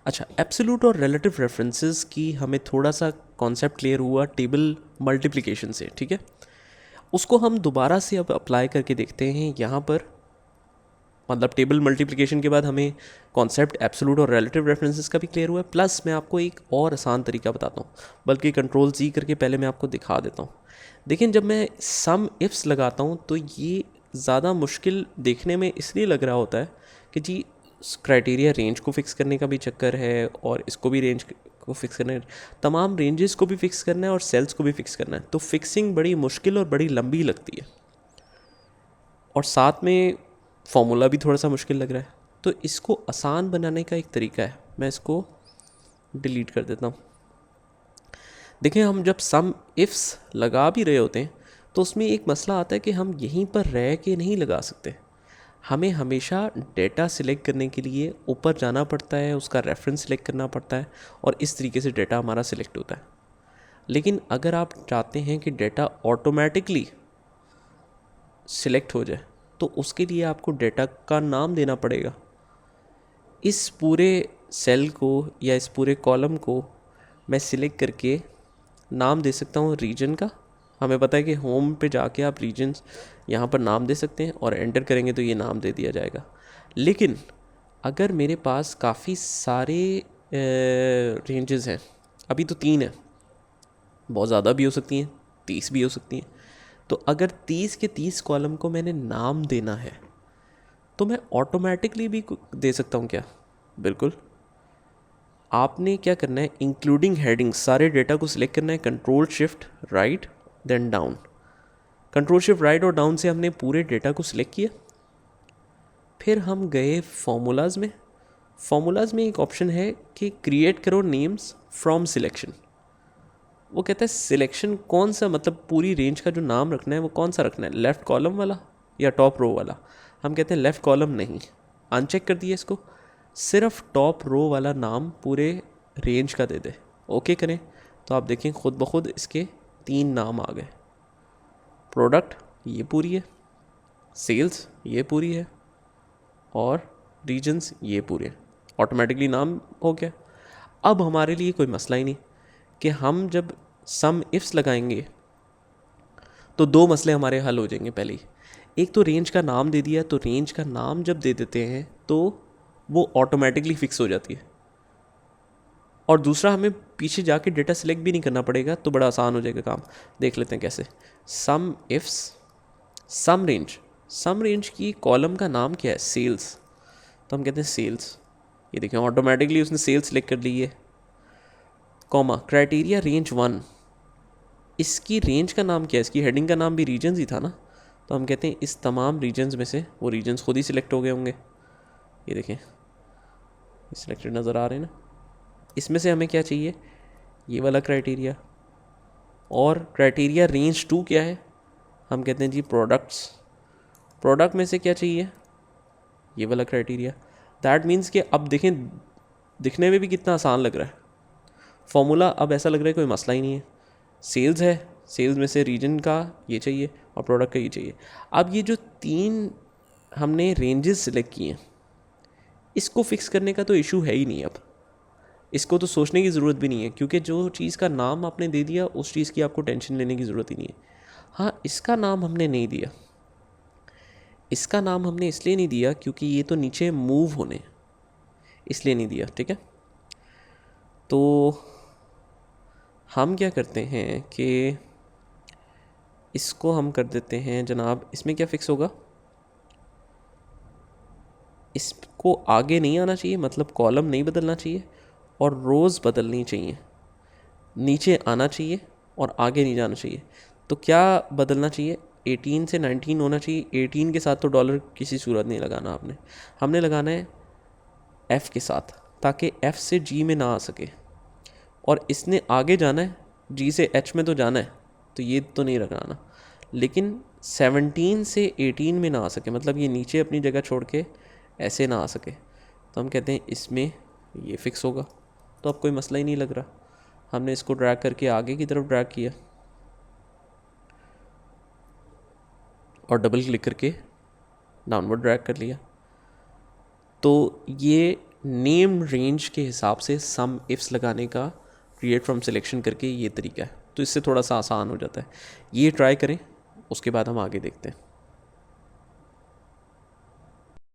अच्छा, एब्सोल्यूट और relative references की हमें थोड़ा सा कॉन्सेप्ट क्लियर हुआ टेबल मल्टीप्लिकेशन से, ठीक है। उसको हम दोबारा से अब अप्लाई करके देखते हैं यहाँ पर। मतलब टेबल मल्टीप्लिकेशन के बाद हमें कॉन्सेप्ट एब्सोल्यूट और रिलेटिव रेफरेंसेस का भी क्लियर हुआ है, प्लस मैं आपको एक और आसान तरीका बताता हूँ, बल्कि कंट्रोल जी करके पहले मैं आपको दिखा देता हूँ। देखिए, जब मैं सम इफ्स लगाता हूँ तो ये ज़्यादा मुश्किल देखने में इसलिए लग रहा होता है कि जी क्राइटेरिया रेंज को फिक्स करने का भी चक्कर है, और इसको भी रेंज को फिक्स करना है, तमाम रेंजेस को भी फिक्स करना है और सेल्स को भी फिक्स करना है, तो फिक्सिंग बड़ी मुश्किल और बड़ी लंबी लगती है, और साथ में फॉर्मूला भी थोड़ा सा मुश्किल लग रहा है। तो इसको आसान बनाने का एक तरीका है, मैं इसको डिलीट कर देता हूँ। देखिए, हम जब सम इफ्स लगा भी रहे होते हैं तो उसमें एक मसला आता है कि हम यहीं पर रह के नहीं लगा सकते, हमें हमेशा डेटा सिलेक्ट करने के लिए ऊपर जाना पड़ता है, उसका रेफरेंस सिलेक्ट करना पड़ता है, और इस तरीके से डेटा हमारा सिलेक्ट होता है। लेकिन अगर आप चाहते हैं कि डेटा ऑटोमेटिकली सिलेक्ट हो जाए तो उसके लिए आपको डेटा का नाम देना पड़ेगा। इस पूरे सेल को या इस पूरे कॉलम को मैं सिलेक्ट करके नाम दे सकता हूँ रीजन का। हमें पता है कि होम पे जाके आप रीजन्स यहाँ पर नाम दे सकते हैं और एंटर करेंगे तो ये नाम दे दिया जाएगा। लेकिन अगर मेरे पास काफ़ी सारे रेंजेस हैं, अभी तो 3 है, बहुत ज़्यादा भी हो सकती हैं, 30 भी हो सकती हैं, तो अगर 30 के 30 कॉलम को मैंने नाम देना है तो मैं ऑटोमेटिकली भी दे सकता हूँ क्या? बिल्कुल। आपने क्या करना है, इंक्लूडिंग हेडिंग सारे डेटा को सिलेक्ट करना है, control shift right then down. Control shift right और डाउन से हमने पूरे डेटा को सिलेक्ट किया। फिर हम गए फॉर्मूलाज में। फॉर्मूलाज में एक ऑप्शन है कि क्रिएट करो नेम्स फ्रॉम सिलेक्शन। वो कहता है सिलेक्शन कौन सा, मतलब पूरी रेंज का जो नाम रखना है वो कौन सा रखना है, लेफ़्ट कॉलम वाला या टॉप रो वाला। हम कहते हैं लेफ़्ट कॉलम नहीं, अनचेक कर दिया इसको, सिर्फ टॉप रो वाला नाम पूरे रेंज का दे दे। ओके करें तो आप देखें खुद ब खुद इसके 3 नाम आ गए। प्रोडक्ट ये पूरी है, सेल्स ये पूरी है, और रीजन्स ये पूरे हैं। ऑटोमेटिकली नाम हो गया। अब हमारे लिए कोई मसला ही नहीं कि हम जब सम इफ्स लगाएंगे तो 2 मसले हमारे हल हो जाएंगे। पहले ही एक तो रेंज का नाम दे दिया, तो रेंज का नाम जब दे देते हैं तो वो ऑटोमेटिकली फिक्स हो जाती है, और दूसरा हमें पीछे जाके डेटा सेलेक्ट भी नहीं करना पड़ेगा, तो बड़ा आसान हो जाएगा काम। देख लेते हैं कैसे। सम इफ्स सम रेंज, सम रेंज की कॉलम का नाम क्या है, सेल्स, तो हम कहते हैं सेल्स। ये देखें ऑटोमेटिकली उसने सेल्स सेलेक्ट कर ली है। कॉमा क्राइटेरिया रेंज 1, इसकी रेंज का नाम क्या है, इसकी हेडिंग का नाम भी रीजन्स ही था ना, तो हम कहते हैं इस तमाम रीजन्स में से वो रीजन्स खुद ही सिलेक्ट हो गए होंगे। ये देखें सिलेक्टेड नज़र आ रहे हैं ना। इसमें से हमें क्या चाहिए, ये वाला क्राइटेरिया। और क्राइटेरिया रेंज 2 क्या है, हम कहते हैं जी प्रोडक्ट्स। प्रोडक्ट में से क्या चाहिए, ये वाला क्राइटेरिया। दैट मीन्स कि अब देखें दिखने में भी कितना आसान लग रहा है फॉर्मूला। अब ऐसा लग रहा है कोई मसला ही नहीं है। सेल्स है, सेल्स में से रीजन का ये चाहिए और प्रोडक्ट का ये चाहिए। अब ये जो 3 हमने रेंजेस सिलेक्ट किए हैं, इसको फिक्स करने का तो इशू है ही नहीं। अब इसको तो सोचने की ज़रूरत भी नहीं है, क्योंकि जो चीज़ का नाम आपने दे दिया उस चीज़ की आपको टेंशन लेने की ज़रूरत ही नहीं है। हाँ, इसका नाम हमने नहीं दिया। इसका नाम हमने इसलिए नहीं दिया क्योंकि ये तो नीचे मूव होने, इसलिए नहीं दिया, ठीक है। तो हम क्या करते हैं कि इसको हम कर देते हैं जनाब, इसमें क्या फ़िक्स होगा, इसको आगे नहीं आना चाहिए, मतलब कॉलम नहीं बदलना चाहिए और रोज़ बदलनी चाहिए, नीचे आना चाहिए और आगे नहीं जाना चाहिए। तो क्या बदलना चाहिए, 18 से 19 होना चाहिए। 18 के साथ तो डॉलर किसी सूरत नहीं लगाना आपने, हमने लगाना है F के साथ, ताकि F से G में ना आ सके, और इसने आगे जाना है, G से H में तो जाना है, तो ये तो नहीं लगाना। लेकिन 17 से 18 में ना आ सके, मतलब ये नीचे अपनी जगह छोड़ के ऐसे ना आ सके, तो हम कहते हैं इसमें ये फ़िक्स होगा। तो अब कोई मसला ही नहीं लग रहा। हमने इसको ड्रैग करके आगे की तरफ ड्रैग किया और डबल क्लिक करके डाउनवर्ड ड्रैग कर लिया, तो ये नेम रेंज के हिसाब से सम इफ्स लगाने का क्रिएट फ्रॉम सिलेक्शन करके ये तरीका है, तो इससे थोड़ा सा आसान हो जाता है। ये ट्राई करें, उसके बाद हम आगे देखते हैं।